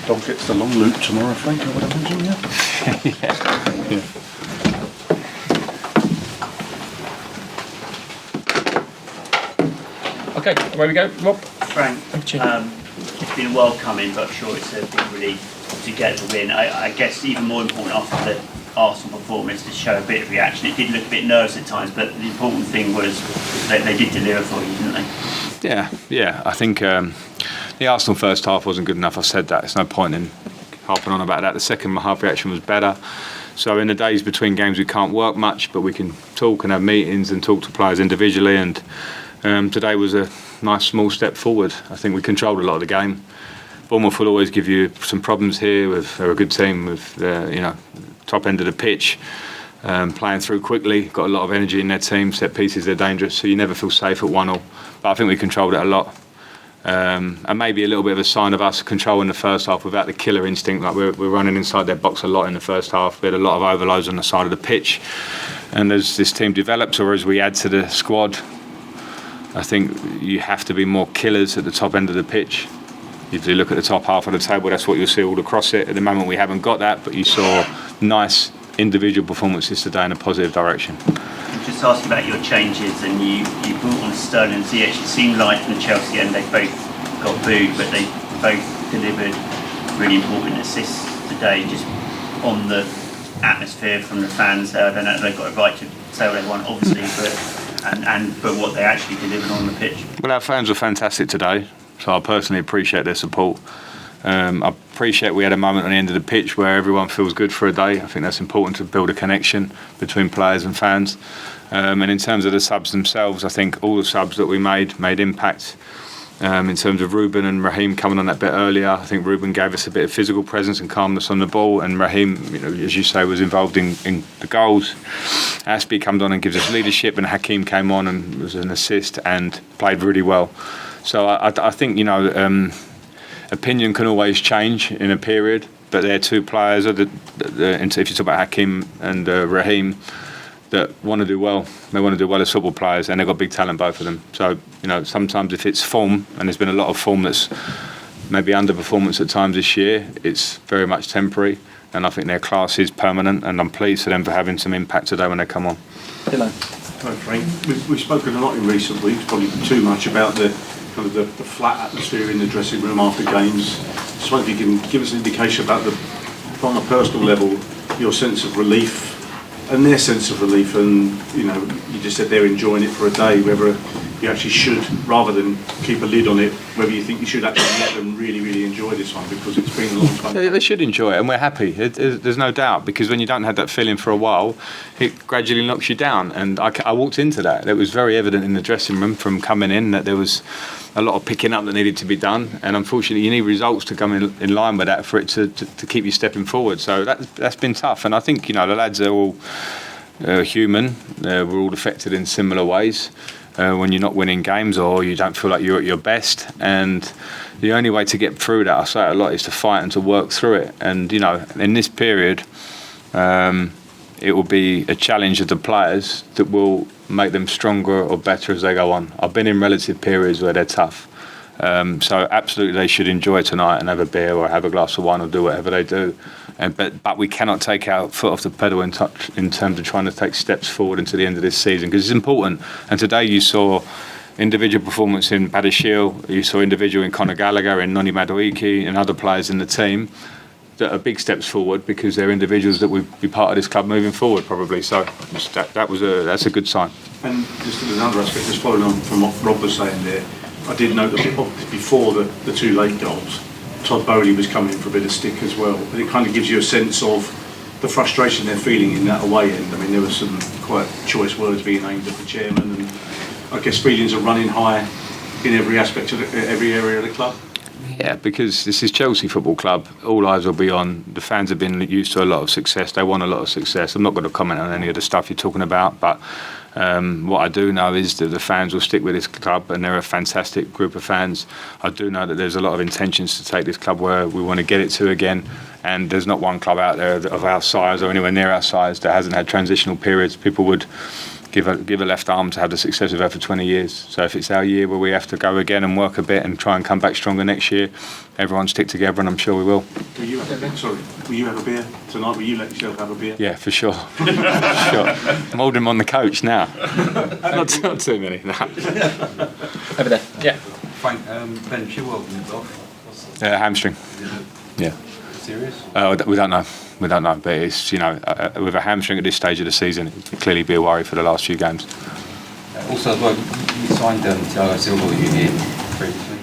Dog gets the long loop tomorrow, Frank, I would imagine, yeah? Yeah. Okay, away we go, Rob. Frank, it's been a while coming, but I'm sure it's a big relief to get the win. I guess even more important after the Arsenal performance to show a bit of reaction. It did look a bit nervous at times, but the important thing was they did deliver for you, didn't they? Yeah. I think the Arsenal first half wasn't good enough. I said that. There's no point in harping on about that. The second half reaction was better. So in the days between games, we can't work much, but we can talk and have meetings and talk to players individually. And today was a nice small step forward. I think we controlled a lot of the game. Bournemouth will always give you some problems here. They're a good team with top end of the pitch, playing through quickly. Got a lot of energy in their team. Set pieces, they're dangerous, so you never feel safe at 1-0. But I think we controlled it a lot. And maybe a little bit of a sign of us controlling the first half without the killer instinct. Like we're running inside their box a lot in the first half. We had a lot of overloads on the side of the pitch. And as this team develops, or as we add to the squad, I think you have to be more killers at the top end of the pitch. If you look at the top half of the table, that's what you'll see all across it. At the moment, we haven't got that, but you saw nice individual performances today in a positive direction. Just asking about your changes, and you brought on Sterling and Ziyech. It seemed like from the Chelsea end they both got booed, but they both delivered really important assists today, just on the atmosphere from the fans there. I don't know if they've got a right to say what they want, obviously, but for what they actually delivered on the pitch. Well, our fans were fantastic today, so I personally appreciate their support. I appreciate we had a moment on the end of the pitch where everyone feels good for a day. I think that's important to build a connection between players and fans. And in terms of the subs themselves, I think all the subs that we made impact. In terms of Ruben and Raheem coming on that bit earlier, I think Ruben gave us a bit of physical presence and calmness on the ball, and Raheem, as you say, was involved in the goals. Aspie comes on and gives us leadership, and Hakeem came on and was an assist and played really well. So I think opinion can always change in a period, but they're two players. If you talk about Hakeem and Raheem, that want to do well. They want to do well as football players, and they've got big talent, both of them. So, sometimes if it's form, and there's been a lot of form that's maybe underperformance at times this year, it's very much temporary, and I think their class is permanent, and I'm pleased for them for having some impact today when they come on. Hello. Hi, Frank. We've spoken a lot in recent weeks, probably too much, about the flat atmosphere in the dressing room after games. Just wonder if you can give us an indication about on a personal level, your sense of relief and their sense of relief, and you just said they're enjoying it for a day, whether you actually should, rather than keep a lid on it, whether you think you should actually let them really, really enjoy this one, because it's been a long time. They should enjoy it, and we're happy. There's no doubt, because when you don't have that feeling for a while, it gradually knocks you down. And I walked into that. It was very evident in the dressing room from coming in that there was a lot of picking up that needed to be done, and unfortunately you need results to come in line with that for it to keep you stepping forward. So that's been tough, and I think the lads are all human. We're all affected in similar ways when you're not winning games or you don't feel like you're at your best, and the only way to get through that, I say it a lot, is to fight and to work through it. And in this period it will be a challenge of the players that will make them stronger or better as they go on. I've been in relative periods where they're tough. So absolutely they should enjoy tonight and have a beer or have a glass of wine or do whatever they do. But we cannot take our foot off the pedal in terms of trying to take steps forward into the end of this season, because it's important. And today you saw individual performance in Badiashile, you saw individual in Conor Gallagher, in Noni Madueke, and other players in the team that are big steps forward, because they're individuals that will be part of this club moving forward probably. So that's a good sign. And just another aspect, just following on from what Rob was saying there, I did note that before the two late goals, Todd Boehly was coming for a bit of stick as well. But it kind of gives you a sense of the frustration they're feeling in that away end. I mean, there were some quite choice words being aimed at the chairman, and I guess feelings are running high in every aspect of every area of the club. Yeah, because this is Chelsea Football Club. All eyes will be on. The fans have been used to a lot of success. They want a lot of success. I'm not going to comment on any of the stuff you're talking about, but what I do know is that the fans will stick with this club, and they're a fantastic group of fans. I do know that there's a lot of intentions to take this club where we want to get it to again, and there's not one club out there of our size or anywhere near our size that hasn't had transitional periods. People would give a left arm to have the success we've had for 20 years. So if it's our year where we have to go again and work a bit and try and come back stronger next year, everyone stick together, and I'm sure we will. Will you have a beer tonight? Will you let yourself have a beer? Yeah, for sure. For sure. I'm holding him on the coach now. not too many. No. Over there. Yeah. Frank, Ben Chilwell moved off. Hamstring. Yeah. Serious? We don't know. We don't know, but it's, with a hamstring at this stage of the season, it could clearly be a worry for the last few games. Also, as well, you signed Thiago Silva with you here previously.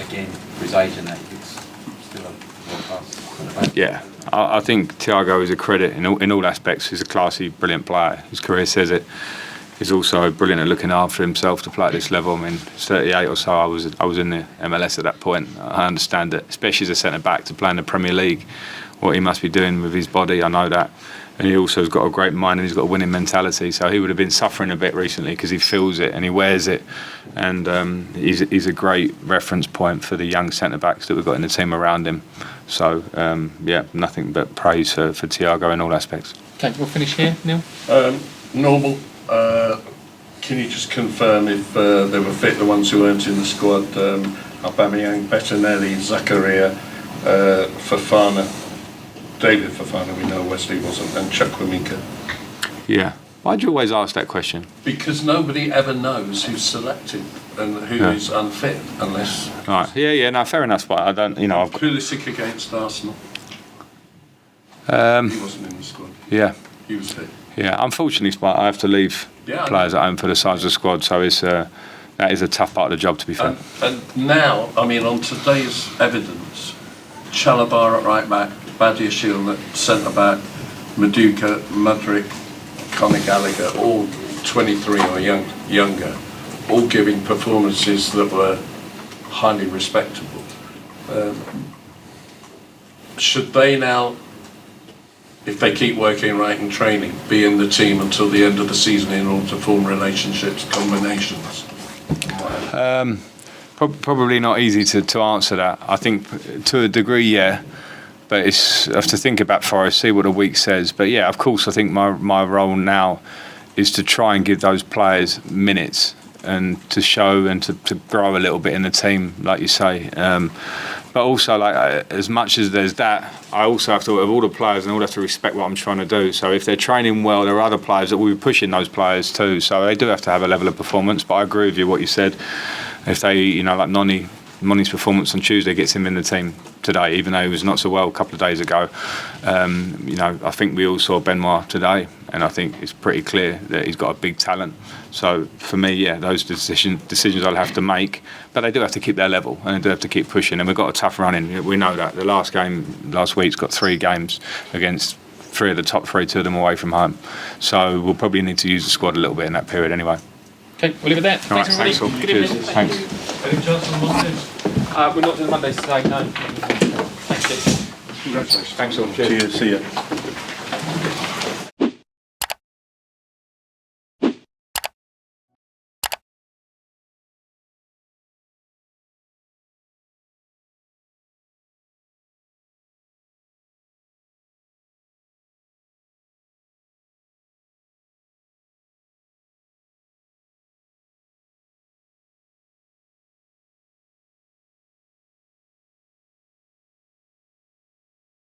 Again, for his age and that, it's still a world-class. Yeah, I think Thiago is a credit in all aspects. He's a classy, brilliant player. His career says it. He's also brilliant at looking after himself to play at this level. I mean, 38 or so, I was in the MLS at that point. I understand it, especially as a centre-back, to play in the Premier League, what he must be doing with his body, I know that. And he also has got a great mind, and he's got a winning mentality. So he would have been suffering a bit recently because he feels it and he wears it. And he's a great reference point for the young centre-backs that we've got in the team around him. So, nothing but praise for Thiago in all aspects. Okay, we'll finish here, Neil. Normal. Can you just confirm if they were fit, the ones who weren't in the squad? Aubameyang, Bettinelli, Zakaria, Fofana, David Fofana, we know Wesley wasn't, and Chukwuemeka. Yeah. Why'd you always ask that question? Because nobody ever knows who's selected and who is unfit, unless Right. Yeah. No, fair enough. But I don't. I've got. Pulisic against Arsenal. He wasn't in the squad. Yeah. He was fit. Yeah, unfortunately, Spike, I have to leave players at home for the size of the squad, so that is a tough part of the job, to be fair. And now, I mean, on today's evidence, Chalobah at right back, Badiashile at centre back, Madueke, Mudryk, Conor Gallagher, all 23 or younger, all giving performances that were highly respectable. Should they now, if they keep working right in training, be in the team until the end of the season in order to form relationships, combinations? Probably not easy to answer that. I think to a degree, yeah, but I have to think about Forest, see what the week says. But yeah, of course, I think my role now is to try and give those players minutes and to show and to grow a little bit in the team, like you say. But also, as much as there's that, I also have to, of all the players, and all have to respect what I'm trying to do. So if they're training well, there are other players that will be pushing those players too. So they do have to have a level of performance. But I agree with you what you said. If they, like Noni's performance on Tuesday gets him in the team today, even though he was not so well a couple of days ago. I think we all saw Benoit today, and I think it's pretty clear that he's got a big talent. So for me, yeah, those decisions I'll have to make, but they do have to keep their level and they do have to keep pushing. And we've got a tough run in. We know that. The last game last week's got 3 games against 3 of the top 3, 2 of them away from home. So we'll probably need to use the squad a little bit in that period anyway. Okay, we'll leave it there. All right, thanks all. Cheers. Thanks. Any chance on Mondays? We're not doing Mondays today, no. Thanks, Jess. Congratulations. Thanks all. Cheers. See you.